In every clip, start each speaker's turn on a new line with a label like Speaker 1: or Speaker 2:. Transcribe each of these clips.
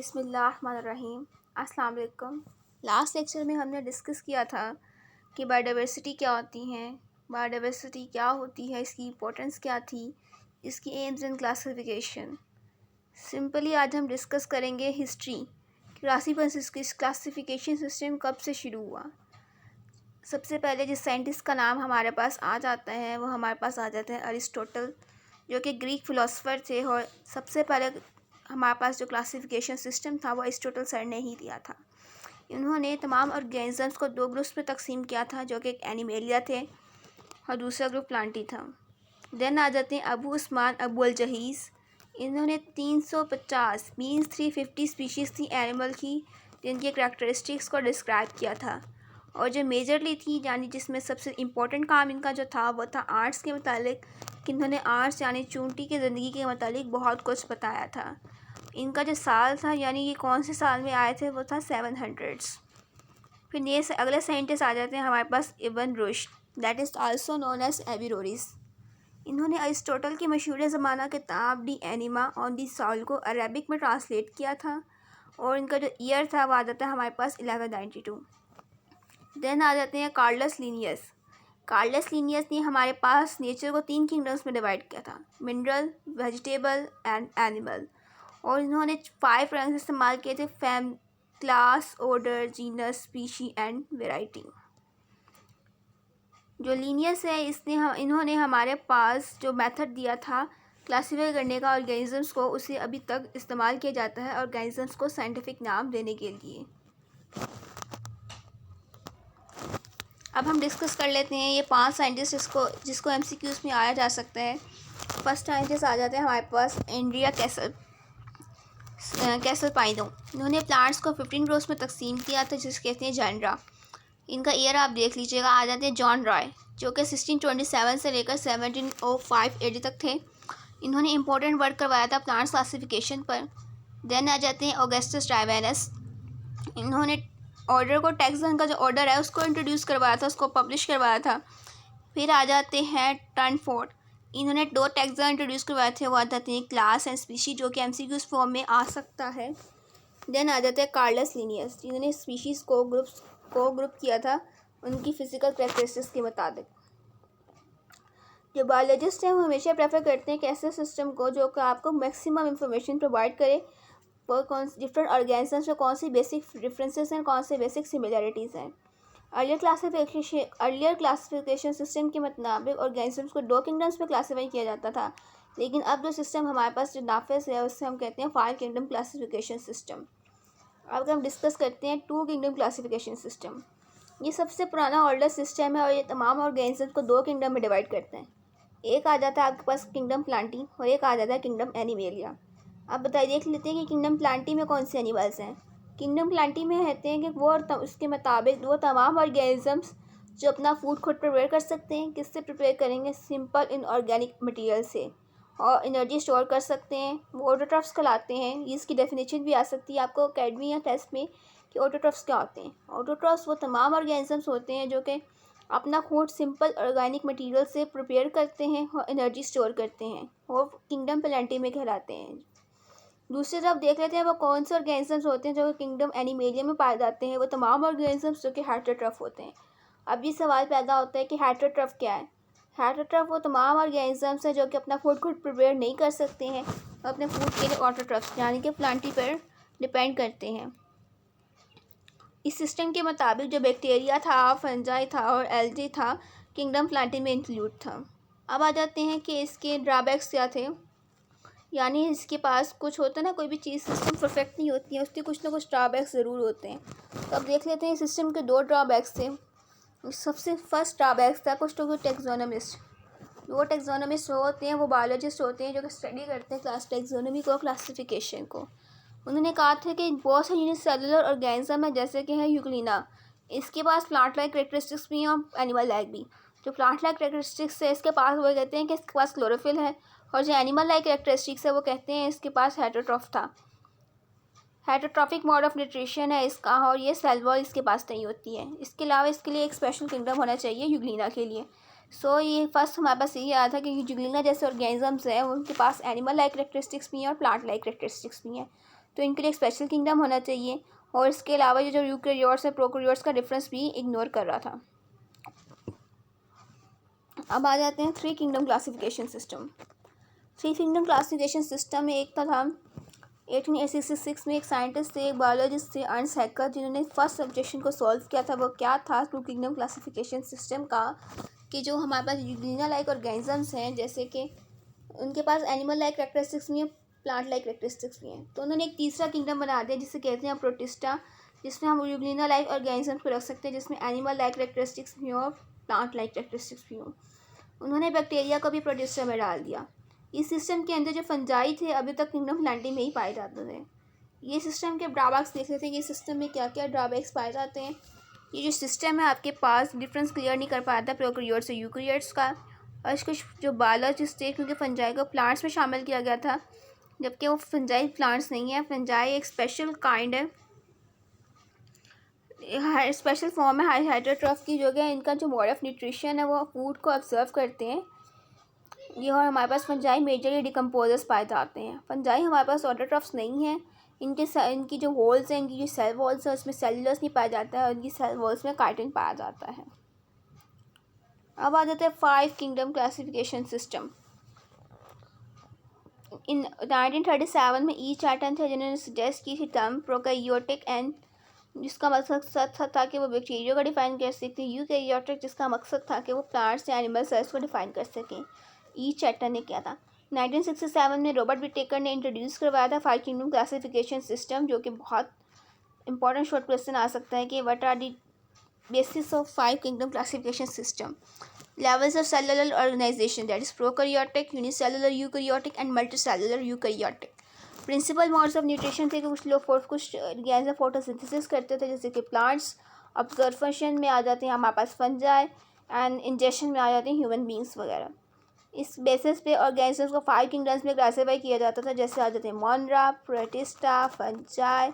Speaker 1: बिस्मिल्लाहिर्रहमानिर्रहीम। अस्सलाम वालेकुम। लास्ट लेक्चर में हमने डिस्कस किया था कि बायोडाइवर्सिटी क्या होती हैं, बायोडाइवर्सिटी क्या होती है, इसकी इम्पोर्टेंस क्या थी, इसकी एम्स एंड क्लासिफिकेशन। सिंपली आज हम डिस्कस करेंगे हिस्ट्री, क्लासिफिकेशन सिस्टम कब से शुरू हुआ। सबसे पहले जिस साइंटिस्ट का नाम हमारे पास आ जाता है वो हमारे पास आ जाते हैं अरिस्टोटल, जो कि ग्रीक फ़िलासफ़र थे। और सबसे पहले हमारे पास जो क्लासिफिकेशन सिस्टम था वो अरिस्टोटल सर ने ही दिया था। इन्होंने तमाम ऑर्गेनिज़म्स को दो ग्रुप्स में तकसीम किया था, जो कि एक एनिमेलिया थे और दूसरा ग्रुप प्लांटी था। देन आ जाते हैं अबू उस्मान अबू अल जहीज़। इन्होंने 350 मीन्स 350 स्पीशीज़ थी एनिमल की, जिनके करैक्टरिस्टिक्स को डिस्क्राइब किया था। और जो मेजरली थी यानी जिसमें सबसे इम्पोर्टेंट काम इनका जो था वो था आर्ट्स के मुतालिक, कि इन्होंने आर्ट्स यानी चूंटी की ज़िंदगी के मुतालिक बहुत कुछ बताया था। इनका जो साल था यानी ये कौन से साल में आए थे वो था 700s। फिर ये अगले साइंटिस्ट आ जाते हैं हमारे पास Ibn Rushd, that is also known as Averroes. इन्होंने अरिस्टोटल की मशहूर ज़माना किताब De Anima on the soul को अरेबिक में ट्रांसलेट किया था, और इनका जो ईयर था वो आ जाता है हमारे पास 1192। देन आ जाते हैं कार्लस लीनियस। कार्लस लीनियस ने हमारे पास नेचर को 3 किंगडम्स में डिवाइड किया था, मिनरल, वेजिटेबल एंड एनिमल। और इन्होंने 5 रैंक्स इस्तेमाल किए थे, fam, class, order, genus, species and variety. जो लीनियस है इन्होंने हमारे पास जो मेथड दिया था क्लासीफाई करने का ऑर्गेनिजम्स को, उसे अभी तक इस्तेमाल किया जाता है ऑर्गेनिजम्स को साइंटिफिक नाम देने के लिए। अब हम डिस्कस कर लेते हैं ये 5 साइंटिस्ट जिसको MCQs में आया जा सकता है। फर्स्ट साइंटिस्ट आ जाते हैं हमारे पास एंड्रिया कैसल पाइनो। इन्होंने प्लांट्स को 15 ग्रुप्स में तकसीम किया था, जिसे कहते हैं जेनरा। इनका ईयर आप देख लीजिएगा। आ जाते हैं जॉन रॉय, जो कि 1627 से लेकर 1705 AD तक थे। इन्होंने इंपॉर्टेंट वर्क करवाया था प्लांट्स क्लासिफिकेशन पर। देन आ जाते हैं ऑगस्टस डायवेनस। इन्होंने ऑर्डर को, टैक्सन का जो ऑर्डर है उसको इंट्रोड्यूस करवाया था, उसको पब्लिश करवाया था। फिर आ जाते हैं टर्नफोर्ड। इन्होंने 2 टैक्सा इंट्रोड्यूस करवाए थे, वो आ जाते हैं क्लास एंड स्पीशी, जो कि MCQs फॉर्म में आ सकता है। देन आ जाते हैं कार्लस लीनियस, जिन्होंने स्पीशीज़ को ग्रुप किया था उनकी फ़िज़िकल कैरेक्टरिस्टिक्स के मुताबिक। जो बायोलॉजिस्ट हैं वो हमेशा प्रेफर करते हैं कि ऐसे सिस्टम को जो कि आपको मैक्सिमम इंफॉर्मेशन प्रोवाइड करे, वो कौन डिफरेंट ऑर्गेनिजम्स में कौन सी बेसिक डिफरेंसेस हैं, कौन से बेसिक सिमिलरिटीज़ हैं। अर्लियर क्लासिफिकेशन सिस्टम के मुताबिक ऑर्गेनिजम्स को 2 किंगडम्स में क्लासीफाई किया जाता था, लेकिन अब जो सिस्टम हमारे पास जो नाफिज है उससे हम कहते हैं 5 किंगडम क्लासिफिकेशन सिस्टम। अब हम डिस्कस करते हैं 2 किंगडम क्लासिफिकेशन सिस्टम। ये सबसे पुराना ओल्डर सिस्टम है और ये तमाम ऑर्गेनिजम्स को 2 किंगडम में डिवाइड करते हैं। एक आ जाता है आपके पास किंगडम प्लांटी और एक आ जाता है किंगडम एनिमेलिया। अब बताइए, देख लेते हैं कि किंगडम प्लांटी में कौन से एनिमल्स हैं। किंगडम प्लांटी में कहते हैं कि वो उसके मुताबिक वो तमाम ऑर्गेनिजम्स जो अपना फूड खुद प्रिपेयर कर सकते हैं। किससे प्रिपेयर करेंगे? सिंपल इनऑर्गेनिक मटेरियल से, और एनर्जी स्टोर कर सकते हैं। वो ऑटोट्रॉफ्स कहलाते हैं। इसकी डेफिनेशन भी आ सकती है आपको अकेडमी या टेस्ट में कि ऑटोट्रॉफ्स क्या होते हैं। ऑटोट्रॉफ्स वो तमाम ऑर्गेनिजम्स होते हैं जो कि अपना फूड सिंपल ऑर्गेनिक मटेरियल से प्रिपेयर करते हैं और एनर्जी स्टोर करते हैं, वो किंगडम प्लांटी में कहलाते हैं। दूसरी तरफ देख लेते हैं वो कौन से ऑर्गेनिजम्स होते हैं जो किंगडम एनिमेलिया में पाए जाते हैं। वो तमाम ऑर्गेनिजम्स जो कि हेटेरोट्रॉफ होते हैं। अब ये सवाल पैदा होता है कि हेटेरोट्रॉफ क्या है। हेटेरोट्रॉफ वो तमाम ऑर्गेनिजम्स हैं जो कि अपना फूड खुद प्रिपेयर नहीं कर सकते हैं और अपने फूड के लिए ऑटोट्रॉफ्स यानी कि प्लांटी पर डिपेंड करते हैं। इस सिस्टम के मुताबिक जो बैक्टीरिया था, फंजाई था और एल्गी था, किंगडम प्लांटी में इंक्लूड था। अब आ जाते हैं कि इसके ड्रॉबैक्स क्या थे। यानी इसके पास कुछ होता है ना, कोई भी चीज़ सिस्टम परफेक्ट नहीं होती है, उसके कुछ ना कुछ ड्रॉबैक्स ज़रूर होते हैं। तो अब देख लेते हैं सिस्टम के 2 ड्रॉबैक्स थे। सबसे फर्स्ट ड्रॉबैक्स था कुछ टैक्सोनमिस्ट। वो टैक्सोनमिस्ट होते हैं, वो बायोलॉजिस्ट होते हैं जो कि स्टडी करते हैं क्लास टैक्सोनमी को, क्लासिफिकेशन को। उन्होंने कहा था कि बहुत से यूनिसेलुलर ऑर्गेनिज्म है, जैसे कि है यूग्लिना। इसके पास प्लांट लाइक कैरेक्टरिस्टिक्स भी हैं और एनिमल लाइक भी। जो प्लांट लाइक कैरेक्टरिस्टिक्स है इसके पास, वो कहते हैं कि इसके पास क्लोरोफिल है, और जो एनिमल लाइक कैरेक्टरिस्टिक्स है वो कहते हैं इसके पास हेटेरोट्रॉफ था। हेटेरोट्रॉफिक मोड ऑफ न्यूट्रिशन है इसका, और ये सेल वॉल इसके पास नहीं होती है। इसके अलावा इसके लिए एक स्पेशल किंगडम होना चाहिए यूग्लिना के लिए। ये फर्स्ट हमारे पास यही आया था कि यूग्लिना जैसे ऑर्गेनिजम्स हैं उनके पास एनिमल लाइक कैरेक्टरिस्टिक्स भी हैं और प्लांट लाइक कैरेक्टरिस्टिक्स भी हैं। तो इनके लिए एक स्पेशल किंगडम होना चाहिए। और इसके अलावा ये जो यूकैरियोट्स और प्रोकैरियोट्स का डिफरेंस भी इग्नोर कर रहा था। अब आ जाते हैं 3 kingdom classification system. 3 kingdom classification system में एक था 1866 में एक साइंटिस्ट थे, एक बायोलॉजिस्ट थे, अर्नस्ट हैकर, जिन्होंने फर्स्ट ऑब्जेक्शन को सॉल्व किया था। वो क्या था 2 किंगडम क्लासिफिकेशन सिस्टम का, कि जो हमारे पास यूग्लिना लाइक ऑर्गेनिजम्स हैं, जैसे कि उनके पास एनिमल लाइक कैरेक्टरिस्टिक्स भी हैं, प्लांट लाइक कैरेक्टरिस्टिक्स भी हैं। तो उन्होंने एक तीसरा किंगडम बना दिया जिसे कहते हैं प्रोटिस्टा, जिसमें हम यूग्लिना लाइक ऑर्गेनिजम्स को रख सकते हैं, जिसमें एनिमल लाइक कैरेक्टरिस्टिक्स भी हों और प्लांट लाइक कैरेक्टरिस्टिक्स भी हों। उन्होंने बैक्टीरिया को भी प्रोटिस्टा में डाल दिया। इस सिस्टम के अंदर जो फंजाई थे अभी तक किंगडम प्लांटी में ही पाए जाते थे। ये सिस्टम के ड्रॉबैक्स देख लेते हैं कि इस सिस्टम में क्या क्या ड्रॉबैक्स पाए जाते हैं। ये जो सिस्टम है आपके पास डिफरेंस क्लियर नहीं कर पाता प्रोकैरियोट्स से यूकैरियोट्स का। और इसके जो बायोलॉजिस्ट थे, क्योंकि फंजाई को प्लांट्स में शामिल किया गया था, जबकि वो फंजाई प्लांट्स नहीं है। फंजाई एक स्पेशल काइंड है, स्पेशल फॉर्म है हाइड्रोट्रॉफ की, जो कि इनका जो मोड ऑफ न्यूट्रिशन है वो फूड को ऑब्जर्व करते हैं ये। और हमारे पास फंजाई मेजरली डिकम्पोजर्स पाए जाते हैं। फंजाई हमारे पास ऑटोट्रॉफ्स नहीं हैं। इनकी जो होल्स हैं, इनकी जो सेल वॉल्स हैं, उसमें सेलुलस नहीं पाया जाता है, और इनकी सेल वॉल्स में काइटिन पाया जाता है। अब आ जाते हैं 5 किंगडम क्लासिफिकेशन सिस्टम। इन 1937 में ई चैटन थे जिन्होंने सजेस्ट की थी टर्म प्रोकैरियोटिक, एंड जिसका मकसद था कि वो बैक्टीरिया को डिफाइन कर सकते, यूकैरियोटिक जिसका मकसद था कि वो प्लांट्स या एनिमल सेल्स को डिफाइन कर सकें। ई चैटन ने किया था। 1967 में रॉबर्ट विटेकर ने इंट्रोड्यूस करवाया था 5 किंगडम क्लासिफिकेशन सिस्टम, जो कि बहुत इंपॉर्टेंट शॉर्ट क्वेश्चन आ सकता है कि what are the basis of 5 kingdom classification system. Levels of cellular organisation, that is prokaryotic, unicellular eukaryotic and multicellular eukaryotic. Principal modes of nutrition थे कि कुछ ऑर्गेनिज्म फोटोसिंथेसिस करते थे, जैसे कि प्लांट्स। ऑब्जर्वेशन में आ जाते हैं हमारे पास फंजाई, एंड इंजेक्शन में आ जाते हैं ह्यूमन बींग्स वगैरह। इस बेसिस पे ऑर्गेनिजम्स को 5 किंगडम्स में क्लासीफाई किया जाता था, जैसे आ जाते हैं मोनरा, protista, fungi,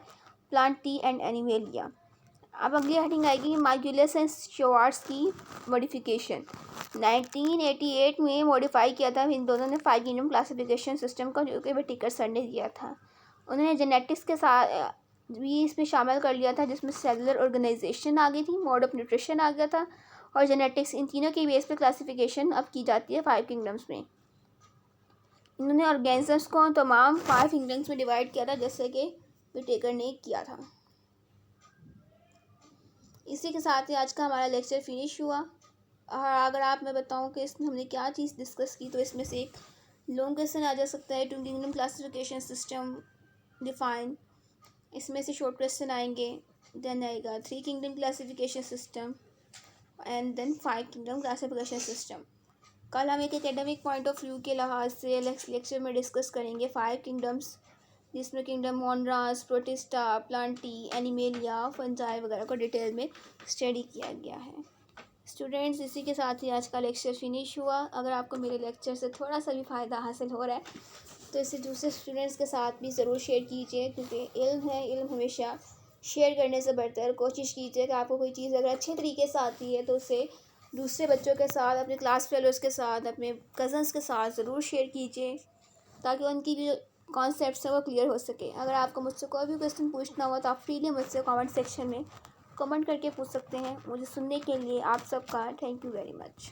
Speaker 1: Plantae and animalia. अब अगली हेडिंग आएगी मार्गुलिस एंड श्वार्ट्ज की मॉडिफिकेशन। 1988 में मॉडिफाई किया था इन दोनों ने 5 किंगडम क्लासिफिकेशन सिस्टम को, जो कि विटेकर सर ने दिया था। उन्होंने जेनेटिक्स के साथ भी इसमें शामिल कर लिया था, जिसमें सेलुलर ऑर्गेनाइजेशन आ गई थी, मोड ऑफ न्यूट्रिशन आ गया था, और जेनेटिक्स। इन तीनों की बेस पे क्लासिफिकेशन अब की जाती है 5 किंगडम्स में। इन्होंने ऑर्गेनिजम्स को तमाम 5 किंगडम्स में डिवाइड किया था, जैसे कि विटेकर ने किया था। इसी के साथ ही आज का हमारा लेक्चर फिनिश हुआ। और अगर आप मैं बताऊं कि इसमें हमने क्या चीज़ डिस्कस की, तो इसमें से एक लॉन्ग क्वेश्चन आ जा सकता है 2 किंगडम क्लासिफिकेशन सिस्टम डिफाइन। इसमें से शॉर्ट क्वेश्चन आएंगे। देन आएगा 3 kingdom classification system, and then 5 kingdom classification system. कल हम एक एकेडमिक पॉइंट ऑफ व्यू के लिहाज से लेक्चर में डिस्कस करेंगे 5 किंगडम्स, जिसमें kingdom Monera, Protista, Plantae, Animalia, Fungi वगैरह को डिटेल में स्टडी किया गया है। स्टूडेंट्स, इसी के साथ ही आज का लेक्चर फिनिश हुआ। अगर आपको मेरे लेक्चर से थोड़ा सा भी फ़ायदा हासिल हो रहा है तो इसे दूसरे स्टूडेंट्स के साथ भी ज़रूर शेयर कीजिए, क्योंकि इल्म है, इल्म हमेशा शेयर करने से बढ़कर। कोशिश कीजिए कि आपको कोई चीज़ अगर अच्छे तरीके से आती है तो उसे दूसरे बच्चों के साथ, अपने क्लास फेलोज़ के साथ, अपने कज़न्स के साथ ज़रूर शेयर कीजिए, ताकि उनकी भी कॉन्सेप्ट्स है वो क्लियर हो सके। अगर आपको मुझसे कोई भी क्वेश्चन पूछना हो तो आप फ्रीली मुझसे कमेंट सेक्शन में कमेंट करके पूछ सकते हैं। मुझे सुनने के लिए आप सबका थैंक यू वेरी मच।